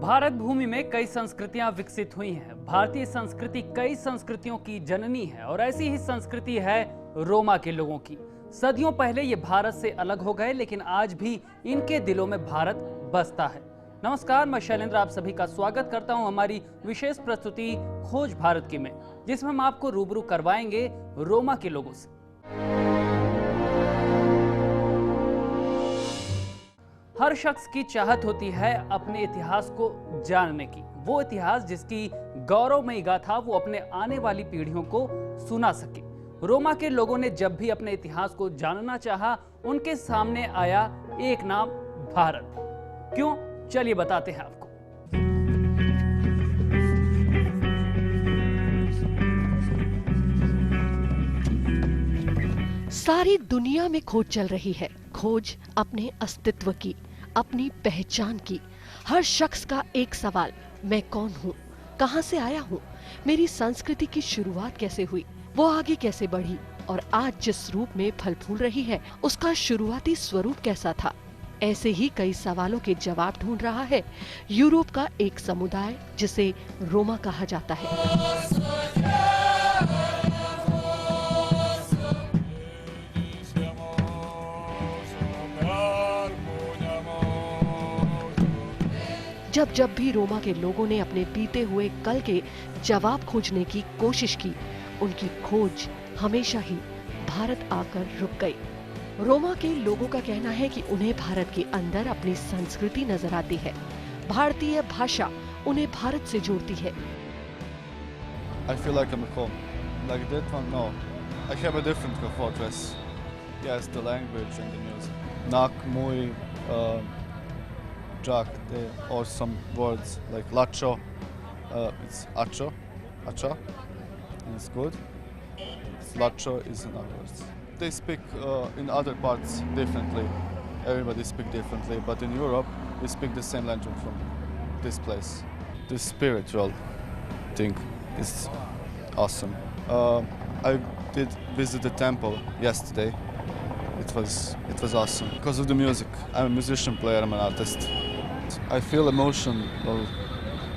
भारत भूमि में कई संस्कृतियां विकसित हुई हैं। भारतीय संस्कृति कई संस्कृतियों की जननी है और ऐसी ही संस्कृति है रोमा के लोगों की। सदियों पहले ये भारत से अलग हो गए, लेकिन आज भी इनके दिलों में भारत बसता है। नमस्कार, मैं शैलेंद्र आप सभी का स्वागत करता हूं हमारी विशेष प्रस्तुति खोज भारत की में, जिसमें हम आपको रूबरू करवाएंगे रोमा के लोगों से। हर शख्स की चाहत होती है अपने इतिहास को जानने की, वो इतिहास जिसकी गौरवमयी गाथा वो अपने आने वाली पीढ़ियों को सुना सके। रोमा के लोगों ने जब भी अपने इतिहास को जानना चाहा, उनके सामने आया एक नाम, भारत। क्यों, चलिए बताते हैं आपको। सारी दुनिया में खोज चल रही है, खोज अपने अस्तित्व की, अपनी पहचान की। हर शख्स का एक सवाल, मैं कौन हूँ, कहाँ से आया हूँ, मेरी संस्कृति की शुरुआत कैसे हुई, वो आगे कैसे बढ़ी और आज जिस रूप में फल फूल रही है उसका शुरुआती स्वरूप कैसा था। ऐसे ही कई सवालों के जवाब ढूंढ रहा है यूरोप का एक समुदाय जिसे रोमा कहा जाता है। जब भी रोमा के लोगों ने अपने बीते हुए कल के जवाब खोजने की कोशिश की, उनकी खोज हमेशा ही भारत आकर रुक गई। रोमा के लोगों का कहना है कि उन्हें भारत के अंदर अपनी संस्कृति नजर आती है। भारतीय भाषा उन्हें भारत से जोड़ती है। I feel like I'm at home. Like that one, no. I have a different fortress. Yes, the language and the music. Nak, muy, Jack, or some words like lacho, it's acho, and it's good. Lacho is another word. They speak in other parts differently. Everybody speaks differently, but in Europe we speak the same language from this place. The spiritual thing is awesome. I did visit the temple yesterday. It was awesome because of the music. I'm a musician player. I'm an artist. I feel emotional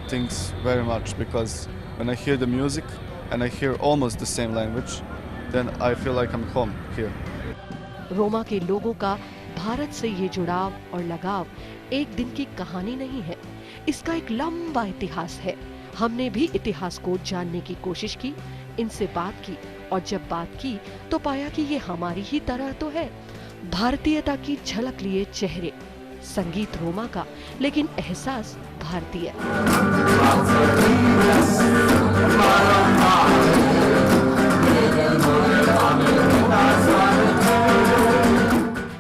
things very much because when I hear the music and I hear almost the same language, then I feel like I'm home here. Roma के लोगों का भारत से ये जुड़ाव और लगाव एक दिन की कहानी नहीं है, इसका एक लंबा इतिहास है। हमने भी इतिहास को जानने की कोशिश की, इनसे बात की और जब बात की तो पाया कि ये हमारी ही तरह तो है। भारतीयता की झलक लिए चेहरे, संगीत रोमा का लेकिन एहसास भारतीय।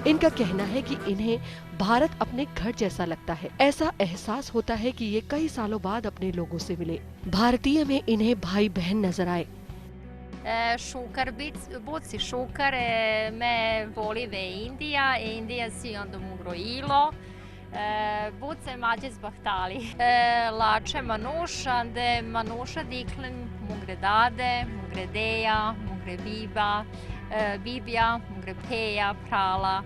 इनका कहना है कि इन्हें भारत अपने घर जैसा लगता है। ऐसा एहसास होता है कि ये कई सालों बाद अपने लोगों से मिले। भारतीय में इन्हें भाई बहन नजर आए। Šukar, Buci Šukar, me volive Indija, Indija si onda Mugroilo, Buce Mađez Bahtali, Lače Manuš, ande Manuša Diklen, Mugredade, Mugredeja, Mugrebiba, Bibija, Mugrepeja, Prala.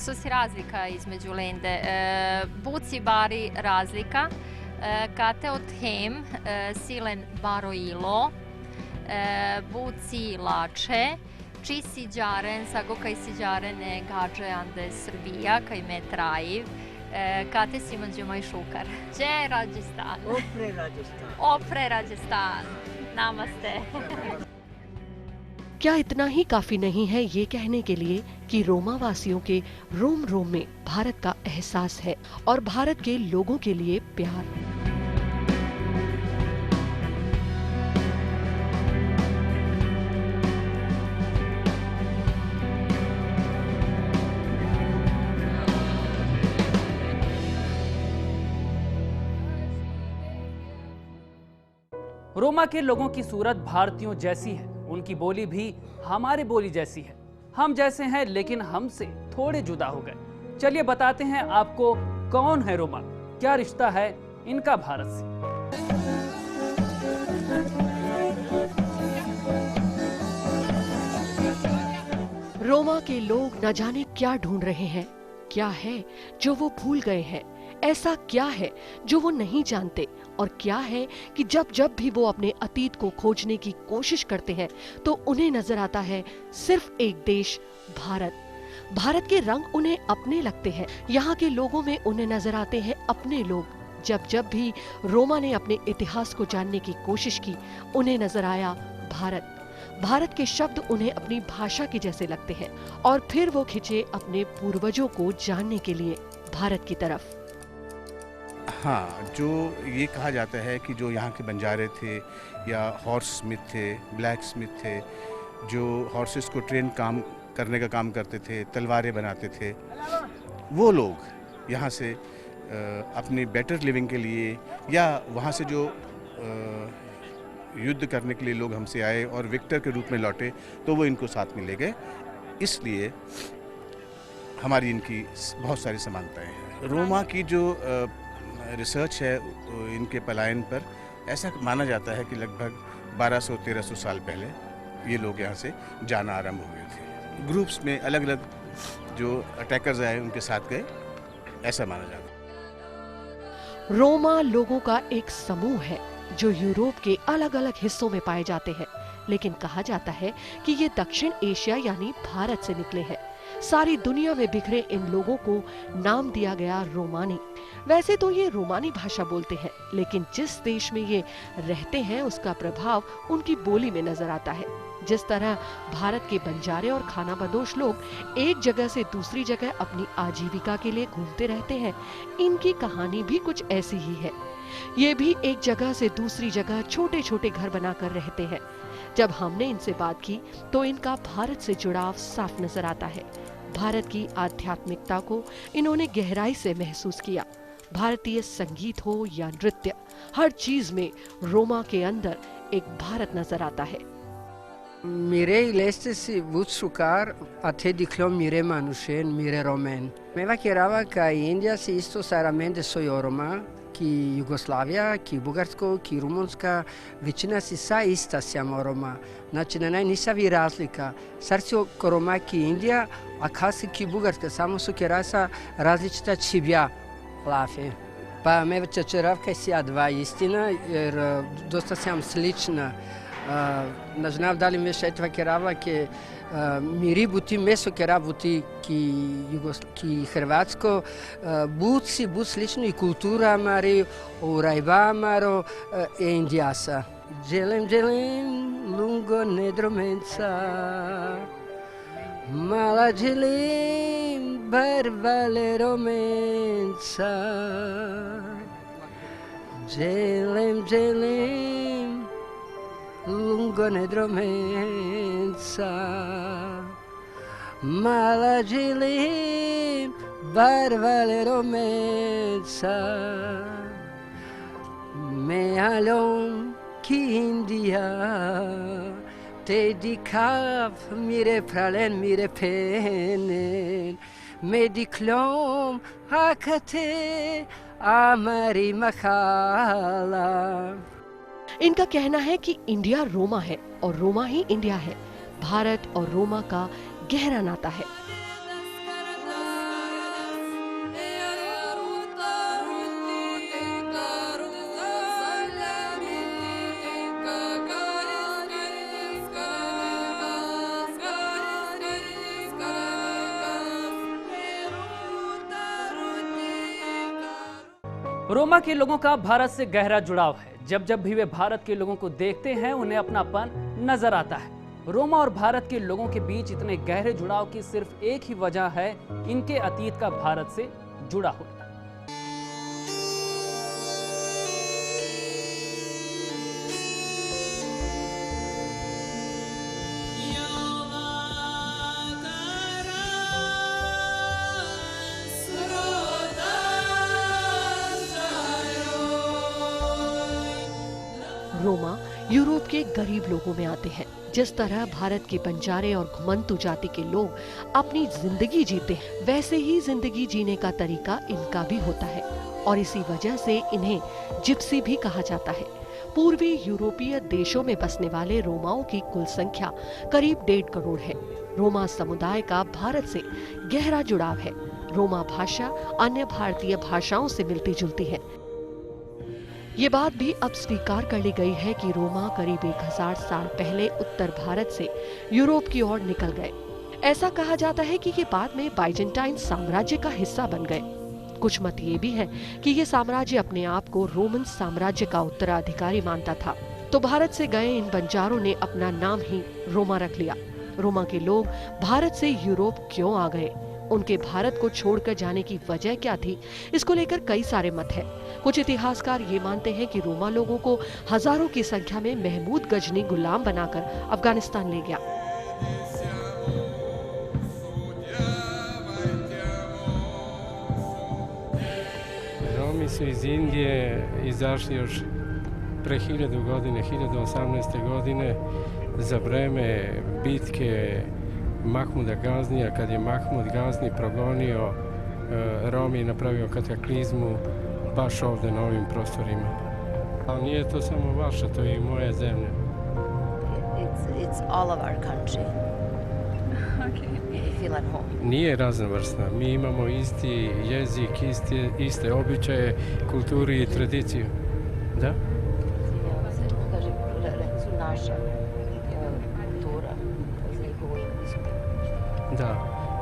Su si razlika između lende. Buci bari razlika, kate od hem, silen Baroilo, Buci Lače, či siđaren, sago kaj siđarene gađe ande Srbija, kaj me trajiv, kate si manđumaj Šukar. Če Rajasthan? Opre Rajasthan. Opre Rajasthan. Namaste. क्या इतना ही काफी नहीं है ये कहने के लिए कि रोमा वासियों के रोम रोम में भारत का एहसास है और भारत के लोगों के लिए प्यार। रोमा के लोगों की सूरत भारतीयों जैसी है, उनकी बोली भी हमारी बोली जैसी है। हम जैसे हैं लेकिन हमसे थोड़े जुदा हो गए। चलिए बताते हैं आपको कौन है रोमा, क्या रिश्ता है इनका भारत से। रोमा के लोग न जाने क्या ढूंढ रहे हैं, क्या है जो वो भूल गए हैं? ऐसा क्या है जो वो नहीं जानते? और क्या है कि जब जब भी वो अपने अतीत को खोजने की कोशिश करते हैं तो उन्हें नजर आता है सिर्फ एक देश, भारत। भारत के रंग उन्हें अपने लगते हैं, यहाँ के लोगों में उन्हें नजर आते हैं अपने लोग। जब जब भी रोमा ने अपने इतिहास को जानने की कोशिश की, उन्हें नजर आया भारत। भारत के शब्द उन्हें अपनी भाषा के जैसे लगते हैं और फिर वो खिंचे अपने पूर्वजों को जानने के लिए भारत की तरफ। हाँ, जो ये कहा जाता है कि जो यहाँ के बंजारे थे या हॉर्स स्मिथ थे, ब्लैक स्मिथ थे, जो हॉर्सेस को ट्रेन करने का काम करते थे, तलवारें बनाते थे, वो लोग यहाँ से अपनी बेटर लिविंग के लिए या वहाँ से जो युद्ध करने के लिए लोग हमसे आए और विक्टर के रूप में लौटे, तो वो इनको साथ में ले गए। इसलिए हमारी इनकी बहुत सारी समानताएं हैं। रोमा की जो रिसर्च है इनके पलायन पर, ऐसा माना जाता है कि लगभग 1200-1300 साल पहले ये लोग यहाँ से जाना आरंभ हुए थे। ग्रुप्स में अलग अलग जो अटैकर्स आए उनके साथ गए, ऐसा माना जाता है। रोमा लोगों का एक समूह है जो यूरोप के अलग अलग हिस्सों में पाए जाते हैं, लेकिन कहा जाता है कि ये दक्षिण एशिया यानी भारत से निकले हैं। सारी दुनिया में बिखरे इन लोगों को नाम दिया गया रोमानी। वैसे तो ये रोमानी भाषा बोलते हैं, लेकिन जिस देश में ये रहते हैं उसका प्रभाव उनकी बोली में नजर आता है। जिस तरह भारत के बंजारे और खानाबदोश लोग एक जगह से दूसरी जगह अपनी आजीविका के लिए घूमते रहते हैं, इनकी कहानी भी कुछ ऐसी ही है। ये भी एक जगह से दूसरी जगह छोटे छोटे घर बनाकर रहते हैं। जब हमने इनसे बात की तो इनका भारत से जुड़ाव साफ नजर आता है। भारत की आध्यात्मिकता को इन्होंने गहराई से महसूस किया। भारतीय संगीत हो या नृत्य, हर चीज में रोमा के अंदर एक भारत नजर आता है। Mirei l'estesi vutsucar até diclom mire manushen mire romen. Meva kerava ka India si isto saramente soyoroma, ki Jugoslavia, ki Bugarsko, ki Rumunska, većina si sa ista siamo Roma. Znači na nisa vi razlika. Sarcio koroma ki Indija, a kasi ki Bugarska, samo su kerasa različita čibja lafe. Pa me čečeravka si ja dva istina, jer dosta sam slična. Не знам дали ме шетва керава ке мири бути месо кера бути ки хрватско буци лично и култура мари урайба маро е индиаса. Желем лунго недроменца мала желем барвале роменца желем lungo nedromenza mala gilim barvale romenza me alon ki India te dikav mire pralen mire penen me diklom hakate amari makhala। इनका कहना है कि India Roma है और रोमा ही India है। भारत और रोमा का गहरा नाता है। रोमा के लोगों का भारत से गहरा जुड़ाव है। जब जब भी वे भारत के लोगों को देखते हैं उन्हें अपनापन नजर आता है। रोमा और भारत के लोगों के बीच इतने गहरे जुड़ाव की सिर्फ एक ही वजह है, इनके अतीत का भारत से जुड़ा हुआ। रोमा यूरोप के गरीब लोगों में आते हैं। जिस तरह भारत के बंजारे और घुमंतु जाति के लोग अपनी जिंदगी जीते हैं, वैसे ही जिंदगी जीने का तरीका इनका भी होता है और इसी वजह से इन्हें जिप्सी भी कहा जाता है। पूर्वी यूरोपीय देशों में बसने वाले रोमाओं की कुल संख्या करीब 1.5 करोड़ है। रोमा समुदाय का भारत से गहरा जुड़ाव है। रोमा भाषा अन्य भारतीय भाषाओं से मिलती जुलती है। ये बात भी अब स्वीकार कर ली गई है कि रोमा करीब 1000 साल पहले उत्तर भारत से यूरोप की ओर निकल गए। ऐसा कहा जाता है कि ये बाद में बाइजेंटाइन साम्राज्य का हिस्सा बन गए। कुछ मत ये भी है कि ये साम्राज्य अपने आप को रोमन साम्राज्य का उत्तराधिकारी मानता था, तो भारत से गए इन बंजारों ने अपना नाम ही रोमा रख लिया। रोमा के लोग भारत से यूरोप क्यों आ गए, उनके भारत को छोड़कर जाने की वजह क्या थी, इसको लेकर कई सारे मत हैं। कुछ इतिहासकार ये मानते हैं कि रोमा लोगों को हजारों की संख्या में महमूद गजनी गुलाम बनाकर अफगानिस्तान ले गया। Romi su iz Indije izašli još pre 1000 godine, 1018. godine, za vreme bitke Mahmuda Gaznija, kad je Mahmud Gazni progonio Romi i napravio kataklizmu baš ovde na ovim prostorima. Ali nije to samo vaša, to je i moja zemlja. It's all of our country. Okay. You feel at home. Nije raznovrsna. Mi imamo isti jezik, iste običaje, kulturu i tradiciju. Da? Kaže, rekli su naša kultura, njihovo indijsko. Da.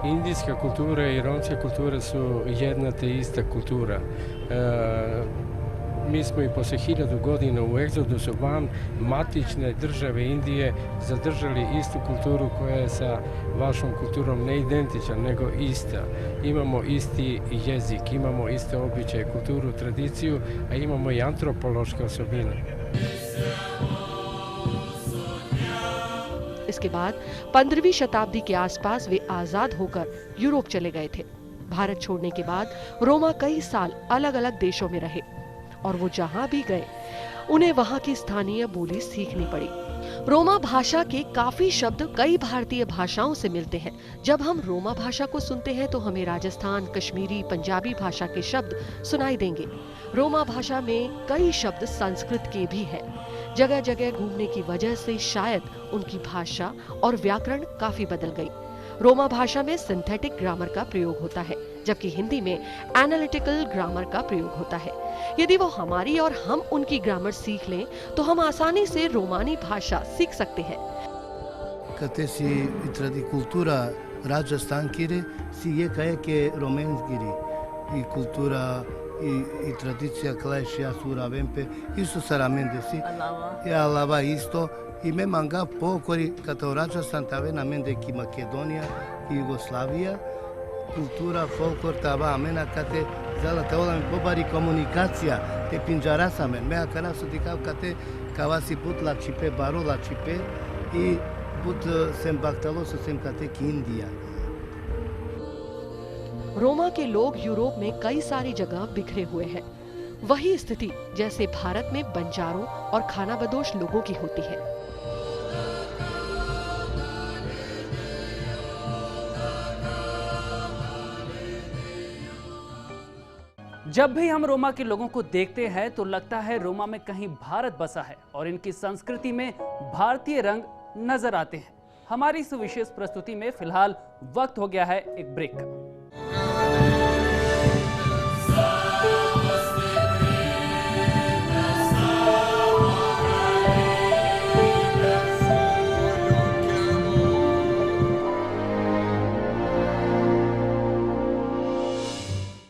Indijska kultura i romska kultura su jedna te ista kultura. Mi smo i posle 1000 godina u egzodusu van matične države Indije zadržali istu kulturu koja je sa vašom kulturom ne identična, nego ista. Imamo isti jezik, imamo iste običaje, kulturu, tradiciju, a imamo i antropološke osobine. इसके बाद 15वीं शताब्दी के आसपास वे आजाद होकर Europe चले गए थे। भारत छोड़ने के बाद रोमा कई साल अलग अलग देशों में रहे और वो जहां भी गए उन्हें वहां की स्थानीय बोली सीखनी पड़ी। रोमा भाषा के काफी शब्द कई भारतीय भाषाओं से मिलते हैं। जब हम रोमा भाषा को सुनते हैं तो हमें राजस्थान, कश्मीरी, पंजाबी भाषा के शब्द सुनाई देंगे। रोमा भाषा में कई शब्द संस्कृत के भी हैं। जगह जगह घूमने की वजह से शायद उनकी भाषा और व्याकरण काफी बदल गई। रोमा भाषा में सिंथेटिक ग्रामर का प्रयोग होता है, जबकि हिंदी में एनालिटिकल ग्रामर का प्रयोग होता है। यदि वो हमारी और हम उनकी ग्रामर सीख लें तो हम आसानी से रोमानी भाषा सीख सकते हैं। Kate si i kultura Rajasthan kiri, si je kaje ke Romen kiri. I kultura i tradicija Klaishia Sura Vempe, isto saramende si. E alava isto. I me manga pokori kata Rajasthan tave na mende ki Makedonija i Jugoslavija. Kultura, folklor, tava amena kate zala taola mi pobari komunikacija te pinjara samen. Mea kana su dikav kate kavasi put la chipe baro la chipe i put sem baktalo su sem kate ki India. Roma के लोग Europe में कई सारी जगह बिखरे हुए हैं। वही स्थिति जैसे भारत में बंजारों और खानाबदोश लोगों की होती है। जब भी हम रोमा के लोगों को देखते हैं तो लगता है रोमा में कहीं भारत बसा है और इनकी संस्कृति में भारतीय रंग नजर आते हैं। हमारी इस विशेष प्रस्तुति में फिलहाल वक्त हो गया है एक ब्रेक का।